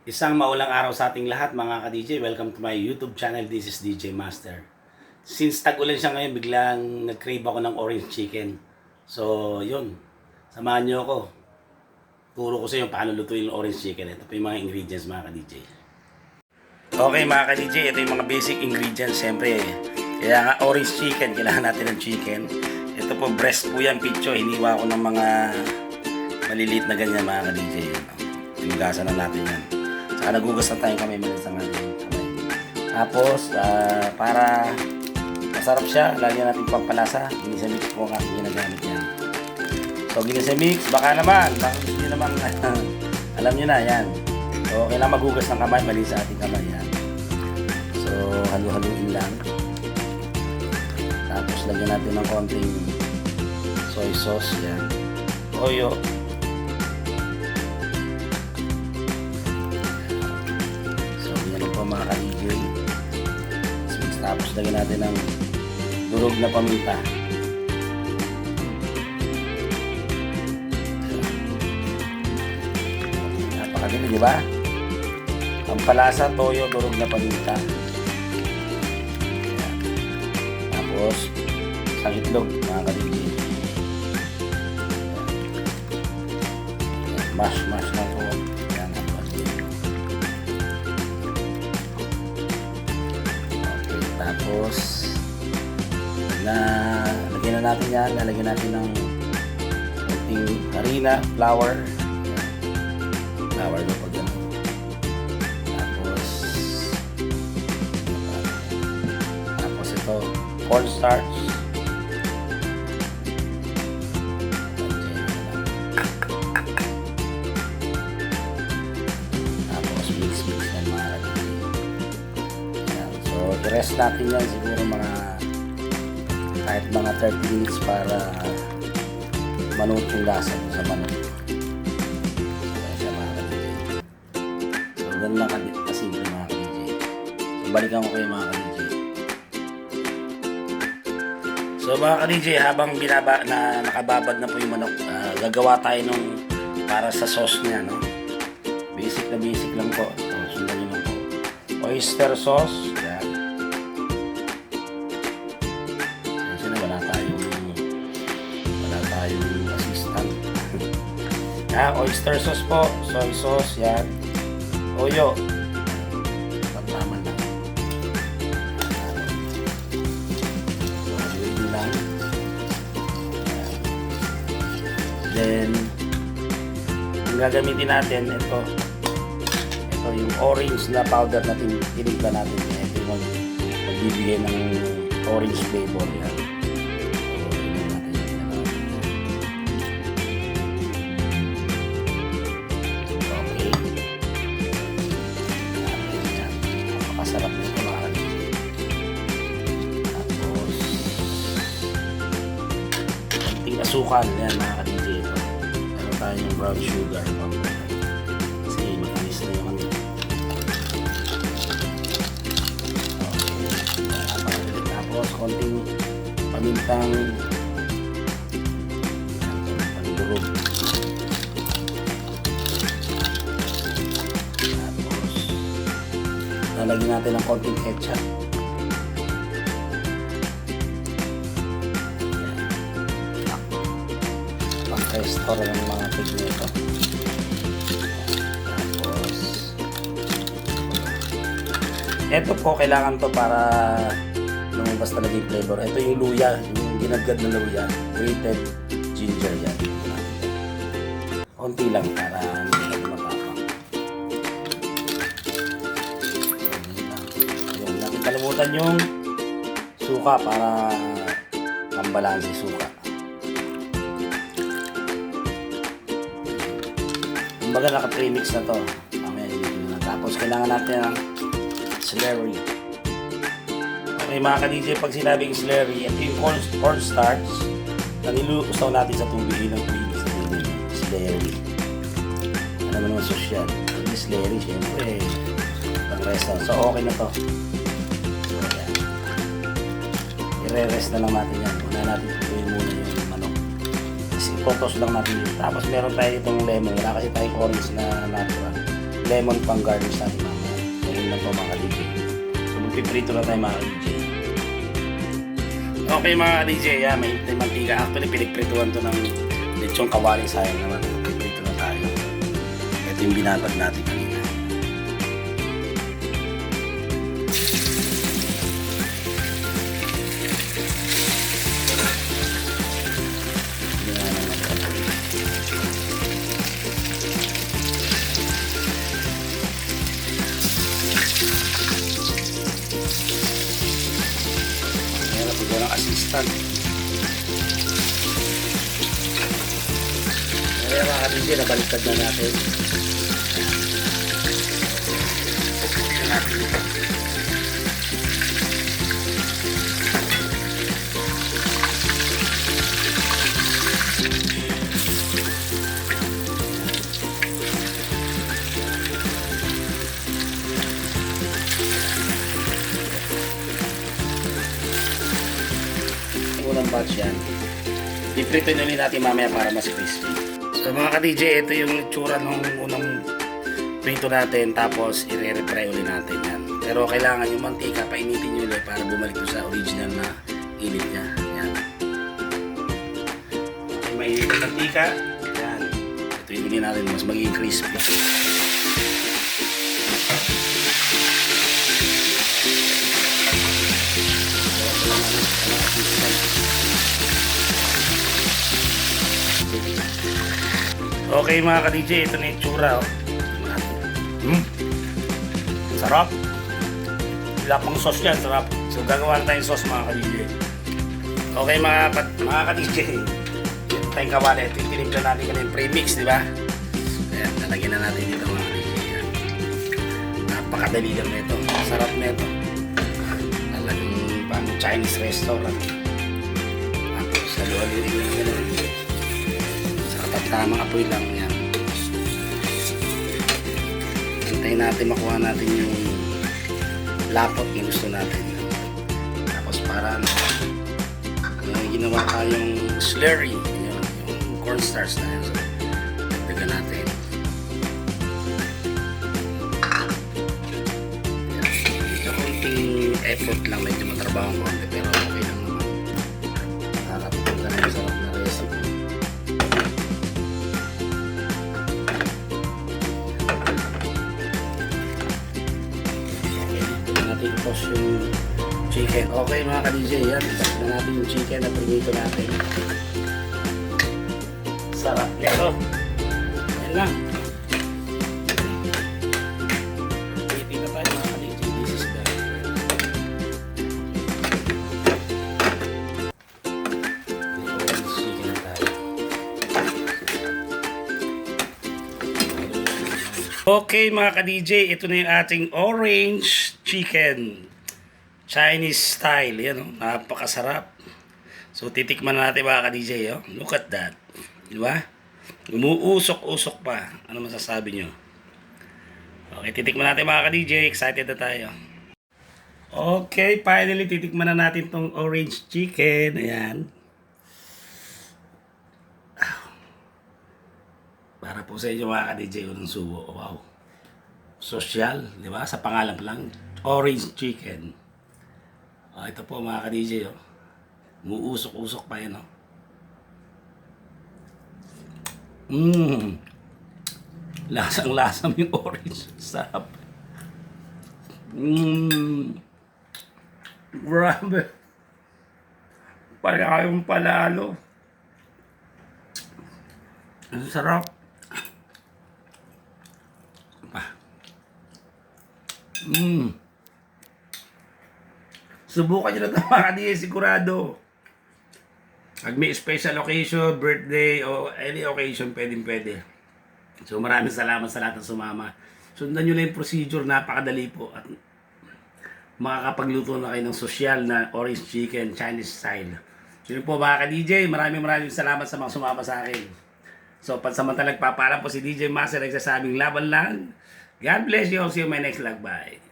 Isang maulang araw sa ating lahat mga ka-DJ. Welcome to my YouTube channel. This is DJ Master. Since tag-ulan siya ngayon, biglang nag-crave ako ng orange chicken. So, yun. Samahan niyo ako. Turo ko sa inyo paano lutuin yung orange chicken. Ito po yung mga ingredients mga ka-DJ. Okay mga ka-DJ, ito yung mga basic ingredients. Siyempre, kaya nga orange chicken, kailangan natin ng chicken. Ito po, breast po yan, picho. Hiniwa ko ng mga maliliit na ganyan mga ka-DJ. Tinugasan na natin yan. Saka nagugas na tayong kamay, malis ang ating kamay. Tapos, para masarap siya, lagyan natin pampalasa. Ginisamix po ang aking ginagamit yan. So, ginisamix, baka gusto nyo naman, alam nyo na, yan. So, kailangan magugas ng kamay, malis sa ating kamay, yan. So, halu-haluin lang. Tapos, lagyan natin ng konting soy sauce, yan. Toyo. Mga ka-DJ. Tapos lagyan natin ng durog na paminta. Napakadali, di ba? Pampalasa, toyo, durog na paminta. Tapos isang itlog, mga ka-DJ. Mash na po. Tapos lagyan na natin yan, lalagyan natin ng konting harina, flour na pag yan. Tapos ito, cornstarch. Tapos mix yan mga kapatid. So, i-rest natin yan siguro kahit mga 30 minutes para manuot yung lasa sa manok. Kaya siya mga ka-DJ. So, ganun lang kasimple mga ka-DJ. So, balikan ko kayo mga ka-DJ. So, mga ka-DJ, habang nakababad na po yung manok, gagawa tayo nung para sa sauce niya, no? Basic lang po. So, sundan nyo lang po. Oyster sauce. Oyster sauce po, soy sauce, yan. Toyo. Tama lang. So, lang. Then, ang gagamitin natin, ito yung orange na powder na tinigla natin. Ito yung magbibigay ng orange flavor, yan. Sarap nito mga ka-DJ. Tapos konting asukal yan mga ka-DJ. Ito meron tayong brown sugar kasi matamis na yung tapos konting pamintang durog. Lalagyan natin ng konting ketchup. Pang-restore ng mga pig nito. Tapos ito po, kailangan to para lumabas talaga yung flavor. Ito yung luya, yung ginagad na luya. Grated ginger yan. Konti lang para kalimutan yung suka para pambalansi suka. Kumbaga naka-premix na to. Mamaya ilipin na. Tapos kailangan natin ng celery. Okay mga ka-DJ, pag sinabing celery, ito yung cornstarch na nilusaw natin sa tubig ng tubig sa tubig. Celery. Ano naman social? Yung celery, syempre pang-restaurant. So okay na to. I-rest na lang natin yan. Una natin tutuin muna yung manok. Kasi ipotos lang natin yun. Tapos meron tayo itong lemon. Wala kasi tayong orange na natural. lemon pang garnish natin mamaya. So yun lang po mga ka-DJ. So magpiprito na tayo mga ka-DJ. Okay mga ka-DJ, may mantika. Actually pinagprituan to ng lechong kawali, sayang naman. Magpiprito na tayo. Ito yung binabad natin kanina. Assistant. Kaya mga ka-DJ, nabaliktad na natin. Unang batch yan. Iprito na rin natin mamaya para mas crispy. So mga ka-DJ, ito yung itsura ng unang prito natin, tapos i-re-fry ulit natin yan. Pero kailangan yung mantika, painitin nyo ulit para bumalik sa original na init niya. Yan. Okay, mainit yung mantika. Yan. Ito yung ulit natin, mas magiging crispy. Okay mga ka-DJ, ito na yung tsura. Sarap. Wala pang sauce yan, sarap. So gagawa na tayong sauce mga ka-DJ. Okay mga ka-DJ, ito tayong kawali. Ito yung tinimpla natin kanina yung premix, di ba? Ayan, nalagyan na natin dito mga ka-DJ. Napakadali lang na ito. Sarap na ito. Talagang pang Chinese restaurant. Tapos halo-halo lang yun. Tamang apoy lang yan. Hintayin natin makuha natin yung lapot na gusto natin. Tapos para ginawa tayong slurry, yung cornstarch na yan. So, dagdagan natin. Medyo konting effort lang, medyo matrabaho ang konti, pero okay lang naman. Nakakatulog na yung sarap na recipe. Tapos yung chicken. Okay mga ka-DJ, yan. Tapos na natin yung chicken na pinito natin. Sarap nito. Yan lang. Piti na tayo mga ka-DJ. This is the chicken na tayo. Okay mga ka-DJ, ito na yung ating orange chicken. Chinese style. Yan o. Napakasarap. So titikman natin mga ka-DJ. Oh. Look at that. Diba? Umuusok-usok pa. Ano masasabi nyo? Okay, titikman natin mga ka-DJ. Excited na tayo. Okay, finally titikman na natin tong orange chicken. Ayan. Para po sa inyo mga ka-DJ, unang subo. Wow. Social, di ba? Sa pangalan lang, orange chicken. Ito po mga ka-DJ, oh. Muusok-usok pa yan, oh. Lasang-lasang yung orange. Sarap. Grabe. Kayong palalo. Ang sarap. Subukan nyo na ito mga ka-DJ, sigurado. Pag may special occasion, birthday, o any occasion, pwede. So maraming salamat sa lahat ng sumama. Sundan nyo na yung procedure, napakadali po. At makakapagluto na kayo ng sosyal na orange chicken, Chinese style. So yun po mga ka-DJ, maraming salamat sa mga sumama sa akin. So pansamantalang papaalam po si DJ Master, nagsasabing laban lang. God bless you. See you in my next vlog. Bye.